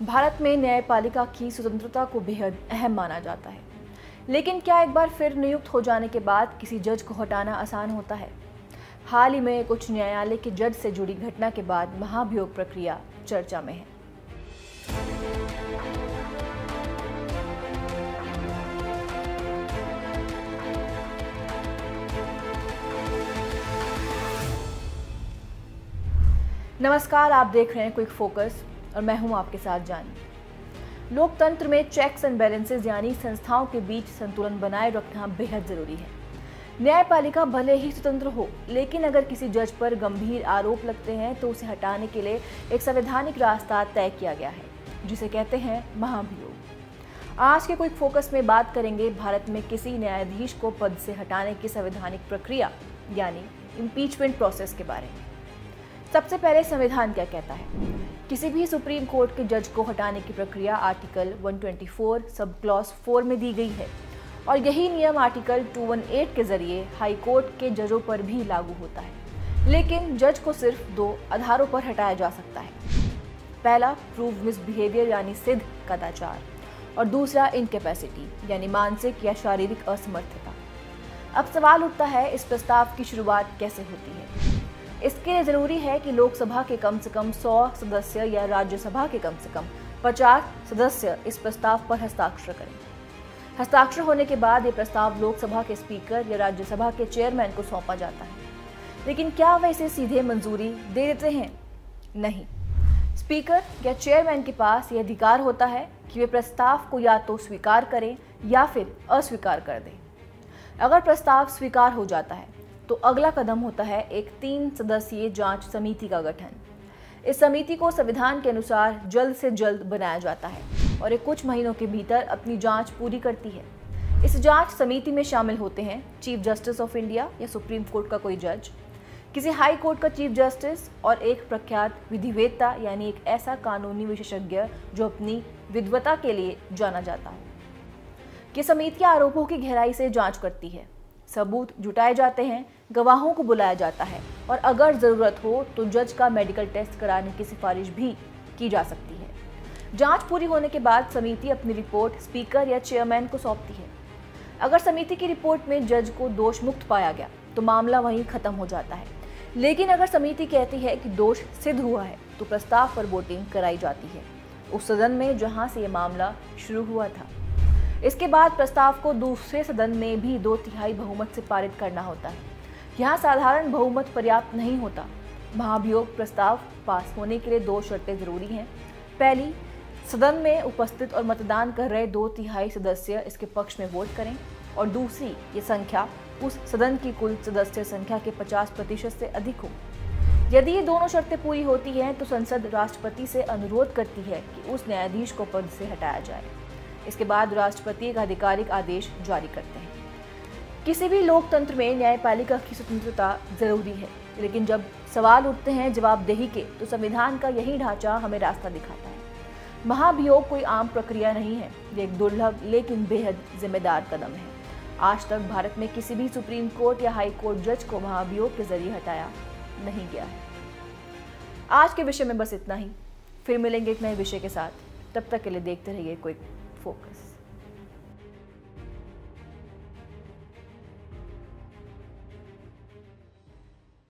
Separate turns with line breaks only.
भारत में न्यायपालिका की स्वतंत्रता को बेहद अहम माना जाता है, लेकिन क्या एक बार फिर नियुक्त हो जाने के बाद किसी जज को हटाना आसान होता है? हाल ही में कुछ न्यायालय के जज से जुड़ी घटना के बाद महाभियोग प्रक्रिया चर्चा में है। नमस्कार, आप देख रहे हैं क्विक फोकस और मैं हूं आपके साथ जानी। लोकतंत्र में चेक्स एंड बैलेंसेस यानी संस्थाओं के बीच संतुलन बनाए रखना बेहद जरूरी है। न्यायपालिका भले ही स्वतंत्र हो, लेकिन अगर किसी जज पर गंभीर आरोप लगते हैं तो उसे हटाने के लिए एक संवैधानिक रास्ता तय किया गया है, जिसे कहते हैं महाभियोग। आज के क्विक फोकस में बात करेंगे भारत में किसी न्यायाधीश को पद से हटाने की संवैधानिक प्रक्रिया यानी इम्पीचमेंट प्रोसेस के बारे में। सबसे पहले संविधान क्या कहता है? किसी भी सुप्रीम कोर्ट के जज को हटाने की प्रक्रिया आर्टिकल 124 सब क्लॉज 4 में दी गई है और यही नियम आर्टिकल 218 के जरिए हाई कोर्ट के जजों पर भी लागू होता है। लेकिन जज को सिर्फ दो आधारों पर हटाया जा सकता है। पहला, प्रूव मिसबिहेवियर यानी सिद्ध कदाचार, और दूसरा इनकैपेसिटी यानी मानसिक या शारीरिक असमर्थता। अब सवाल उठता है, इस प्रस्ताव की शुरुआत कैसे होती है? इसके लिए जरूरी है कि लोकसभा के कम से कम 100 सदस्य या राज्यसभा के कम से कम 50 सदस्य इस प्रस्ताव पर हस्ताक्षर करें। हस्ताक्षर होने के बाद ये प्रस्ताव लोकसभा के स्पीकर या राज्यसभा के चेयरमैन को सौंपा जाता है। लेकिन क्या वे इसे सीधे मंजूरी दे देते हैं? नहीं। स्पीकर या चेयरमैन के पास ये अधिकार होता है कि वे प्रस्ताव को या तो स्वीकार करें या फिर अस्वीकार कर दें। अगर प्रस्ताव स्वीकार हो जाता है तो अगला कदम होता है एक 3 सदस्यीय जांच समिति का गठन। इस समिति को संविधान के अनुसार जल्द से जल्द बनाया जाता है और ये कुछ महीनों के भीतर अपनी जांच पूरी करती है। इस जांच समिति में शामिल होते हैं चीफ जस्टिस ऑफ इंडिया या सुप्रीम कोर्ट का कोई जज, किसी हाई कोर्ट का चीफ जस्टिस और एक प्रख्यात विधिवेत्ता यानी एक ऐसा कानूनी विशेषज्ञ जो अपनी विद्वता के लिए जाना जाता है। ये समिति आरोपों की गहराई से जांच करती है, सबूत जुटाए जाते हैं, गवाहों को बुलाया जाता है और अगर ज़रूरत हो तो जज का मेडिकल टेस्ट कराने की सिफारिश भी की जा सकती है। जांच पूरी होने के बाद समिति अपनी रिपोर्ट स्पीकर या चेयरमैन को सौंपती है। अगर समिति की रिपोर्ट में जज को दोष मुक्त पाया गया तो मामला वहीं खत्म हो जाता है। लेकिन अगर समिति कहती है कि दोष सिद्ध हुआ है तो प्रस्ताव पर वोटिंग कराई जाती है उस सदन में जहाँ से ये मामला शुरू हुआ था। इसके बाद प्रस्ताव को दूसरे सदन में भी 2/3 बहुमत से पारित करना होता है। यहाँ साधारण बहुमत पर्याप्त नहीं होता। महाभियोग प्रस्ताव पास होने के लिए 2 शर्तें जरूरी हैं। पहली, सदन में उपस्थित और मतदान कर रहे 2/3 सदस्य इसके पक्ष में वोट करें, और दूसरी, ये संख्या उस सदन की कुल सदस्य संख्या के 50% से अधिक हो। यदि ये दोनों शर्तें पूरी होती हैं तो संसद राष्ट्रपति से अनुरोध करती है कि उस न्यायाधीश को पद से हटाया जाए। इसके बाद राष्ट्रपति एक आधिकारिक आदेश जारी करते हैं। किसी भी लोकतंत्र में न्यायपालिका की स्वतंत्रता जरूरी है, लेकिन जब सवाल उठते हैं जवाबदेही के तो संविधान का यही ढांचा हमें रास्ता दिखाता है। महाभियोग कोई आम प्रक्रिया नहीं है, ये एक दुर्लभ लेकिन बेहद जिम्मेदार कदम है। आज तक भारत में किसी भी सुप्रीम कोर्ट या हाई कोर्ट जज को महाभियोग के जरिए हटाया नहीं गया है। आज के विषय में बस इतना ही। फिर मिलेंगे एक नए विषय के साथ। तब तक के लिए देखते रहिए क्विक फोकस।